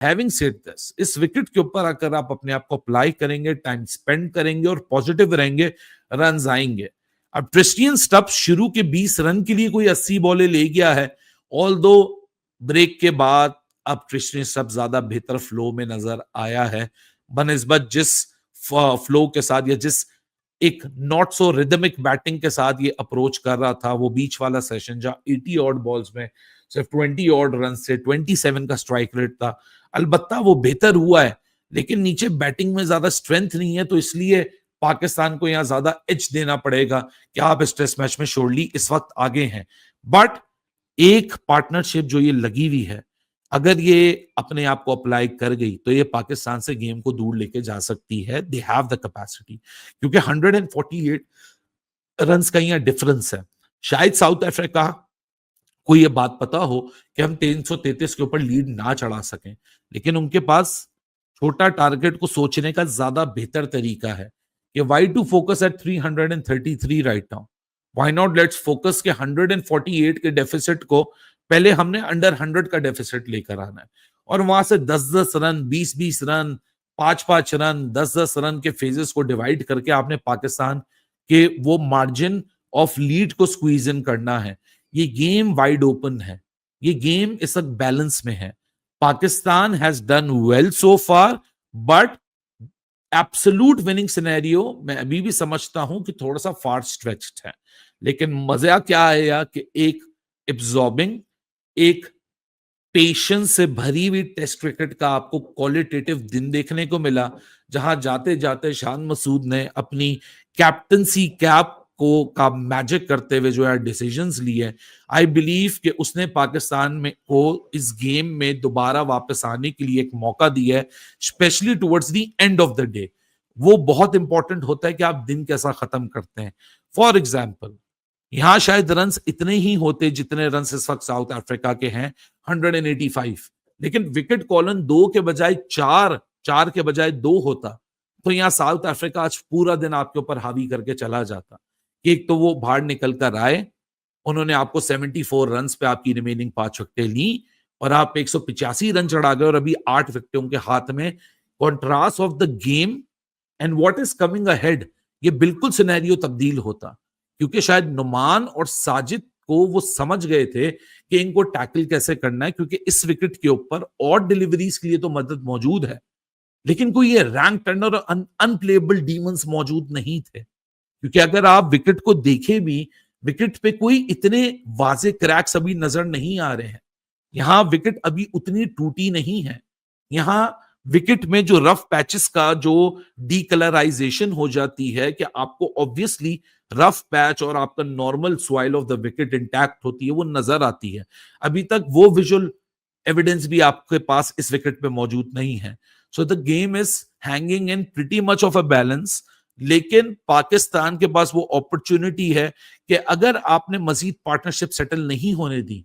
Having said this, इस wicket के ऊपर अगर आप अपने आप को अप्लाई करेंगे, टाइम स्पेंड करेंगे और पॉजिटिव रहेंगे, रन आएंगे। अब ट्रिस्टियन स्टब्स शुरू के 20 रन के लिए कोई 80 बॉलें ले गया है, ऑल दो ब्रेक के बाद अब ट्रिस्टियन स्टब्स ज्यादा बेहतर फ्लो में नजर आया है बनिस्बत जिस फ्लो के साथ या जिस एक नॉट सो रिदमिक बैटिंग के साथ ये अप्रोच कर रहा था। वो बीच वाला सेशन जहां 80 ऑड बॉल्स में सिर्फ 20 ऑड रन से 27 का स्ट्राइक रेट था, अलबत्ता वो बेहतर हुआ है, लेकिन नीचे बैटिंग में ज्यादा स्ट्रेंथ नहीं है, तो इसलिए पाकिस्तान को यहां ज्यादा एज देना पड़ेगा कि आप इस टेस्ट मैच में श्योरली इस वक्त आगे हैं। बट एक पार्टनरशिप जो ये लगी हुई है, अगर ये अपने आप को अप्लाई कर गई तो ये पाकिस्तान से गेम को दूर लेके जा सकती है। दे हैव द कैपेसिटी, क्योंकि 148 रन का यहाँ डिफरेंस है। शायद साउथ अफ्रीका को ये बात पता हो कि हम 333 के ऊपर लीड ना चढ़ा सकें, लेकिन उनके पास छोटा टारगेट को सोचने का ज्यादा बेहतर तरीका है कि why to focus at 333 right now, why not let's focus के 148 के डेफिसिट को पहले हमने अंडर 100 का डेफिसिट लेकर आना है, और वहां से 10-10 रन, 20-20 रन, 5-5 रन, 10-10 रन के फेजेस को डिवाइड करके आपने पाकिस्तान के वो मार्जिन ऑफ लीड को स्क्वीज इन करना है। ये गेम वाइड ओपन है, ये गेम इस वक्त बैलेंस में है। Pakistan has done well so far, but absolute winning scenario मैं अभी भी समझता हूं कि थोड़ा सा फार स्ट्रेच्ड है। लेकिन मजा क्या आया कि एक एब्जॉर्बिंग, एक पेशेंस से भरी हुई टेस्ट क्रिकेट का आपको क्वालिटेटिव दिन देखने को मिला, जहां जाते जाते शान मसूद ने अपनी कैप्टनसी कैप को का मैजिक करते हुए जो है डिसीजंस लिए। आई बिलीव कि उसने पाकिस्तान में को इस गेम में दोबारा वापस आने के लिए एक मौका दिया है, specially towards the end of the day. वो बहुत इंपॉर्टेंट होता है कि आप दिन कैसा खत्म करते हैं। फॉर एग्जाम्पल, यहां शायद रन इतने ही होते जितने रन इस वक्त साउथ अफ्रीका के हैं, 185, लेकिन विकेट कॉलन 2 के बजाय 4 के बजाय 2 होता, तो यहां साउथ अफ्रीका आज पूरा दिन आपके ऊपर हावी करके चला जाता। एक तो वो बाहर निकल कर आए, उन्होंने आपको 74 रन पे आपकी रिमेनिंग 5 विकेटें ली और आप 185 रन चढ़ा गए और अभी 8 विकेटें उनके हाथ में। Contrast of the game and what is coming ahead, ये बिल्कुल सिनेरियो तब्दील होता, क्योंकि शायद नुमान और साजिद को वो समझ गए थे कि इनको टैकल कैसे करना है, क्योंकि इस विकेट के ऊपर और डिलीवरीज के लिए तो मदद मौजूद है, लेकिन कोई ये रैंक टर्नर और अनप्लेएबल डीमंस मौजूद नहीं थे। क्योंकि अगर आप विकेट को देखें भी, विकेट पे कोई इतने वाजे क्रैक्स अभी नजर नहीं आ रहे हैं। यहां विकेट अभी उतनी टूटी नहीं है। यहां विकेट में जो रफ पैचेस का जो डीकलराइजेशन हो जाती है कि आपको ऑब्वियसली रफ पैच और आपका normal soil of the wicket intact होती है, वो नजर आती है। अभी तक वो विजुअल एविडेंस भी आपके पास इस विकेट पे मौजूद नहीं है। So the game is hanging in pretty much of a balance. लेकिन पाकिस्तान के पास वो अपॉर्चुनिटी है कि अगर आपने मजीद पार्टनरशिप सेटल नहीं होने दी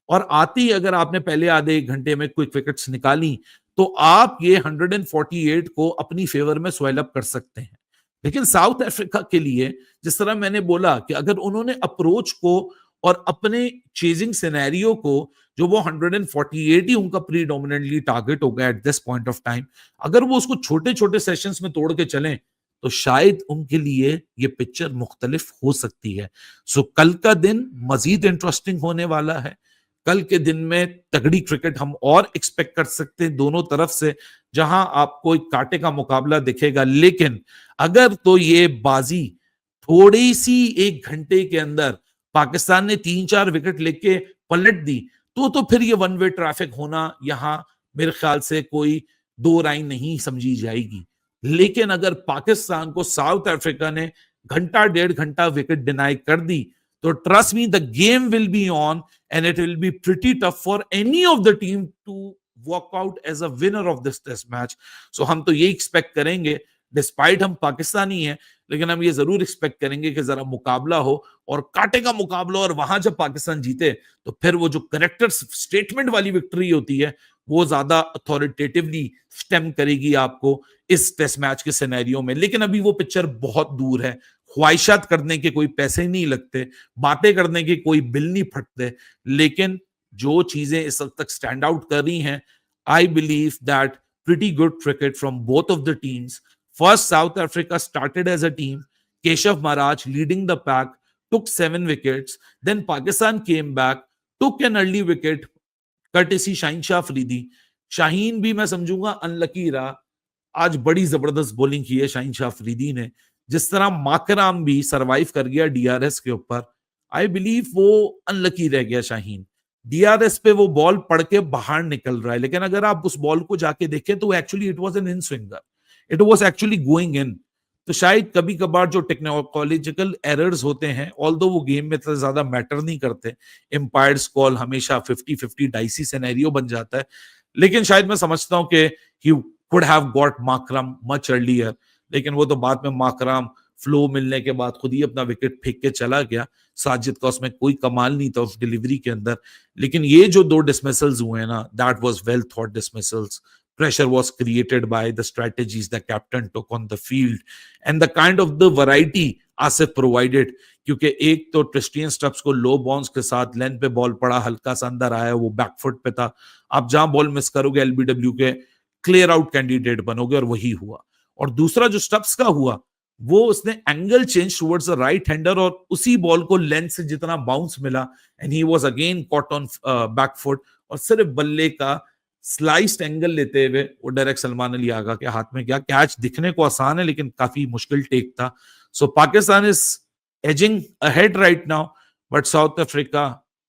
और आती अगर आपने पहले आधे 1 घंटे में क्विक विकेट्स निकाली, तो आप ये 148 को अपनी फेवर में स्वेल अप कर सकते हैं। लेकिन साउथ अफ्रीका के लिए, जिस तरह मैंने बोला कि अगर उन्होंने अप्रोच को और अपने चेजिंग सिनेरियो को, जो वो 148 ही उनका प्रीडोमिनेंटली टारगेट होगा at this point of time, अगर वो उसको छोटे छोटे सेशंस में तोड़ के चलें, तो शायद उनके लिए ये पिक्चर मुख्तलिफ हो सकती है। सो कल का दिन मजीद इंटरेस्टिंग होने वाला है। कल के दिन में तगड़ी क्रिकेट हम और एक्सपेक्ट कर सकते हैं दोनों तरफ से, जहां आपको एक कांटे का मुकाबला दिखेगा। लेकिन अगर तो ये बाजी थोड़ी सी 1 घंटे के अंदर पाकिस्तान ने 3-4 विकेट लेके पलट दी, तो फिर ये वन वे ट्रैफिक होना यहां मेरे ख्याल से कोई दो राय नहीं समझी जाएगी। लेकिन अगर पाकिस्तान को साउथ अफ्रीका ने घंटा 1.5 घंटा विकेट डिनाई कर दी, तो trust me the game will be on and it will be pretty tough for any of the team to walk out as a winner of this test match. So हम तो ये expect करेंगे, despite हम पाकिस्तानी हैं, लेकिन हम ये जरूर एक्सपेक्ट करेंगे कि जरा मुकाबला हो और कांटे का मुकाबला, और वहां जब पाकिस्तान जीते तो फिर वो जो करेक्टर स्टेटमेंट वाली विक्ट्री होती है, वो ज्यादा अथॉरिटेटिवली स्टेम करेगी आपको इस टेस्ट मैच के सिनेरियो में। लेकिन अभी वो पिक्चर बहुत दूर है। ख्वाहिशात करने के कोई पैसे नहीं लगते, बातें करने के कोई बिल नहीं फटते, लेकिन जो चीजें इस वक्त तक स्टैंड आउट कर रही हैं, I believe that pretty good cricket from both of the teams. First, South Africa started as a team. Keshav Maharaj leading the pack, took 7 wickets. Then Pakistan came back, took an early wicket, courtesy Shaheen Shah Afridi. Shaheen भी मैं समझूंगा unlucky रहा. आज बड़ी जबरदस्त bowling की है शाहीन शाह अफरीदी ने. जिस तरह माकराम भी सरवाइव कर गया डीआरएस के ऊपर, आई बिलीव वो अनलकी रह गया शाहीन. डीआरएस पे वो बॉल पड़ के बाहर निकल रहा है, लेकिन अगर आप उस बॉल को जाके देखें तो actually it was an in swinger, it was actually going in. तो शायद कभी कभार जो टेक्नोलॉजिकल एरर्स होते हैं, ऑल्दो वो गेम में तो ज्यादा मैटर नहीं करते, एम्पायर्स कॉल हमेशा 50-50 डाइसी सिनेरियो बन जाता है. लेकिन शायद मैं समझता हूं कि he could have got माकरम much earlier, लेकिन वो तो बाद में माकरम फ्लो मिलने के बाद खुद ही अपना विकेट फेंक के चला गया. साजिद का उसमें कोई कमाल नहीं था उस डिलीवरी के अंदर. लेकिन ये जो 2 डिसमिसल्स हुए ना, that was well thought dismissals. Pressure was created by the strategies the captain took on the field and the kind of the variety Asif provided. क्योंकि एक तो ट्रिस्टियन स्टब्स को लो बाउंस के साथ लेंथ पे बॉल पड़ा, हल्का सा अंदर आया, वो बैकफुट पे था. आप जहां बॉल मिस करोगे एलबीडब्ल्यू के क्लियर आउट कैंडिडेट बनोगे, और वही हुआ. और दूसरा जो स्टब्स का हुआ, वो उसने angle change towards the right hander और उसी बॉल को लेंथ से जितना बाउंस मिला, and he was again caught on backfoot, और सिर्फ बल्ले का स्लाइस्ड एंगल लेते हुए वो डायरेक्ट सलमान अली आगा के हाथ में गया. कैच दिखने को आसान है लेकिन काफी मुश्किल टेक था. So Pakistan is edging ahead right now, but South Africa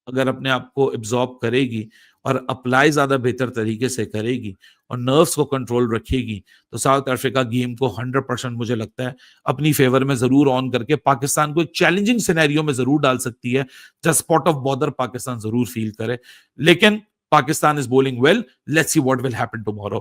अगर अपने आप को एब्जॉर्ब करेगी और अप्लाई ज्यादा बेहतर तरीके से करेगी और नर्व्स को कंट्रोल रखेगी, तो साउथ अफ्रीका गेम को 100% मुझे लगता है अपनी फेवर में जरूर ऑन करके पाकिस्तान को एक चैलेंजिंग सिनेरियो में जरूर डाल सकती है, just spot of border Pakistan जरूर फील करे. लेकिन Pakistan is bowling well. Let's see what will happen tomorrow.